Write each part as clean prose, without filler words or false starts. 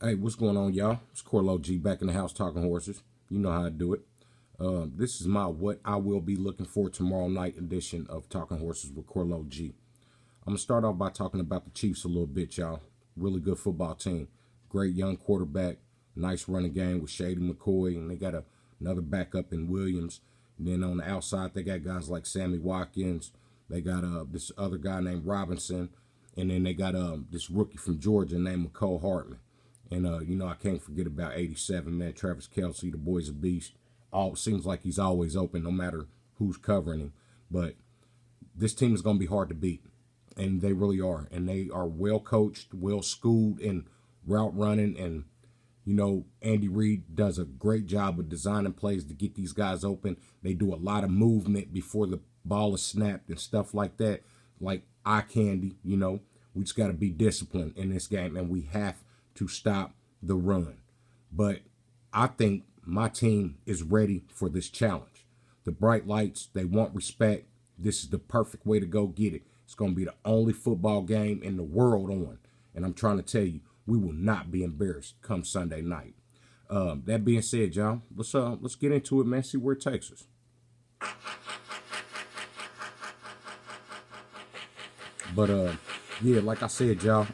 Hey, what's going on, y'all? It's Corlo-G back in the house talking horses. You know how I do it. This is my what I will be looking for tomorrow night edition of Talking Horses with Corlo-G. I'm going to start off by talking about the Chiefs a little bit, y'all. Really good football team. Great young quarterback. Nice running game with Shady McCoy. And they got another backup in Williams. And then on the outside, they got guys like Sammy Watkins. They got this other guy named Robinson. And then they got this rookie from Georgia named McCole Hartman. And, I can't forget about 87, man. Travis Kelce, the boy's a beast. Seems like he's always open no matter who's covering him. But this team is going to be hard to beat. And they really are. And they are well coached, well schooled in route running. And, Andy Reid does a great job of designing plays to get these guys open. They do a lot of movement before the ball is snapped and stuff like that. Like eye candy, We just got to be disciplined in this game. And we have to stop the run. But I think my team is ready for this challenge. The bright lights, they want respect. This is the perfect way to go get it. It's going to be the only football game in the world on. And I'm trying to tell you, we will not be embarrassed come Sunday night. That being said, y'all, let's get into it, man. See where it takes us. But yeah, like I said, y'all,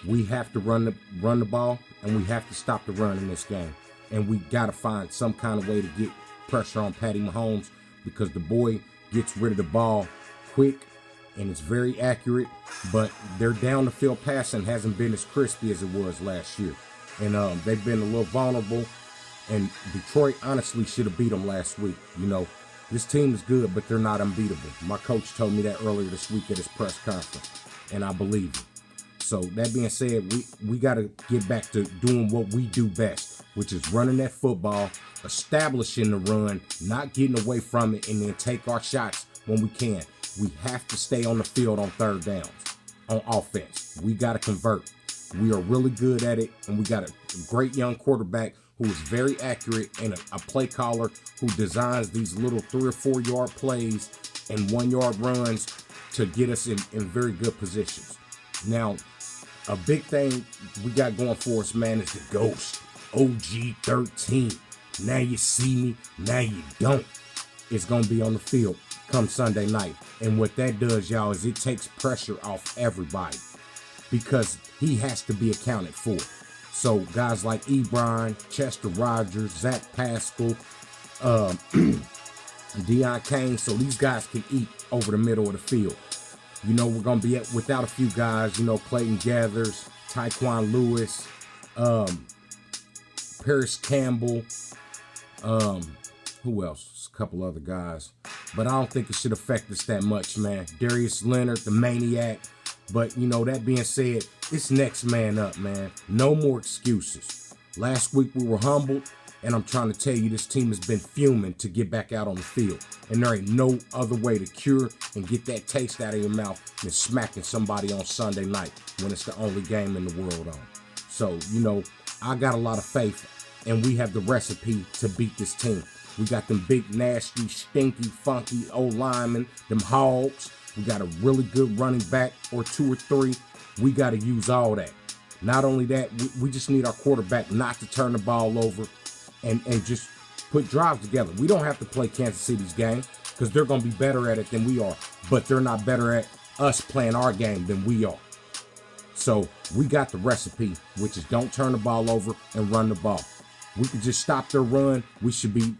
we have to run the ball, and we have to stop the run in this game. And we got to find some kind of way to get pressure on Patty Mahomes, because the boy gets rid of the ball quick, and it's very accurate. But their down the field passing hasn't been as crispy as it was last year. And they've been a little vulnerable. And Detroit honestly should have beat them last week. This team is good, but they're not unbeatable. My coach told me that earlier this week at his press conference, and I believe it. So that being said, we got to get back to doing what we do best, which is running that football, establishing the run, not getting away from it, and then take our shots when we can. We have to stay on the field on third downs, on offense. We got to convert. We are really good at it, and we got a great young quarterback who is very accurate, and a play caller who designs these little 3 or 4 yard plays and 1 yard runs to get us in very good positions. Now, a big thing we got going for us, man, is the ghost. OG 13. Now you see me, now you don't. It's going to be on the field come Sunday night. And what that does, y'all, is it takes pressure off everybody, because he has to be accounted for. So guys like Ebron, Chester Rogers, Zach Pascal, Deion Kane, so these guys can eat over the middle of the field. We're going to be without a few guys, Clayton Gathers, Tyquan Lewis, Paris Campbell, who else? A couple other guys. But I don't think it should affect us that much, man. Darius Leonard, the maniac. But, that being said, it's next man up, man. No more excuses. Last week we were humbled, and I'm trying to tell you, this team has been fuming to get back out on the field. And there ain't no other way to cure and get that taste out of your mouth than smacking somebody on Sunday night when it's the only game in the world on. So, I got a lot of faith, and we have the recipe to beat this team. We got them big, nasty, stinky, funky old linemen, them hogs. We got a really good running back or 2 or 3. We got to use all that. Not only that, we just need our quarterback not to turn the ball over and just put drives together. We don't have to play Kansas City's game, because they're going to be better at it than we are. But they're not better at us playing our game than we are. So we got the recipe, which is don't turn the ball over and run the ball. We can just stop their run. We should be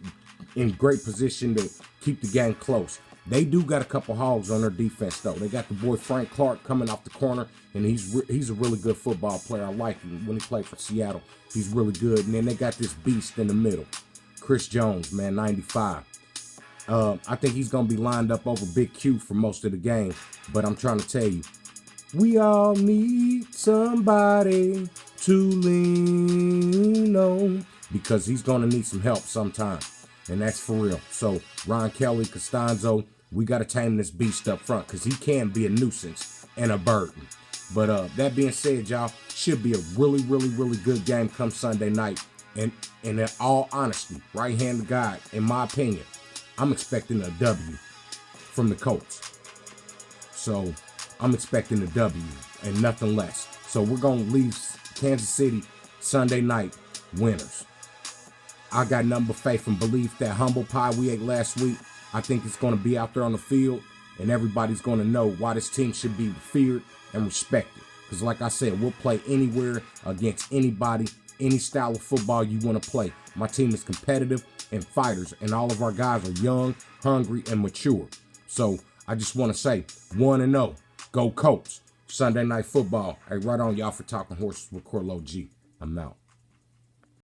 in great position to keep the game close. They do got a couple hogs on their defense, though. They got the boy Frank Clark coming off the corner, and he's a really good football player. I like him when he played for Seattle. He's really good. And then they got this beast in the middle, Chris Jones, man, 95. I think he's going to be lined up over Big Q for most of the game. But I'm trying to tell you, we all need somebody to lean on, because he's going to need some help sometime. And that's for real. So Ron Kelly, Costanzo, we got to tame this beast up front, because he can be a nuisance and a burden. But that being said, y'all, should be a really, really, really good game come Sunday night. And in all honesty, right hand to God, in my opinion, I'm expecting a W from the Colts. So I'm expecting a W and nothing less. So we're going to leave Kansas City, Sunday night, winners. I got nothing but faith and belief that humble pie we ate last week, I think it's going to be out there on the field, and everybody's going to know why this team should be feared and respected. Because like I said, we'll play anywhere against anybody, any style of football you want to play. My team is competitive and fighters, and all of our guys are young, hungry, and mature. So I just want to say 1-0. Go Colts. Sunday Night Football. Hey, right on, y'all, for Talking Horses with Corlo-G. I'm out.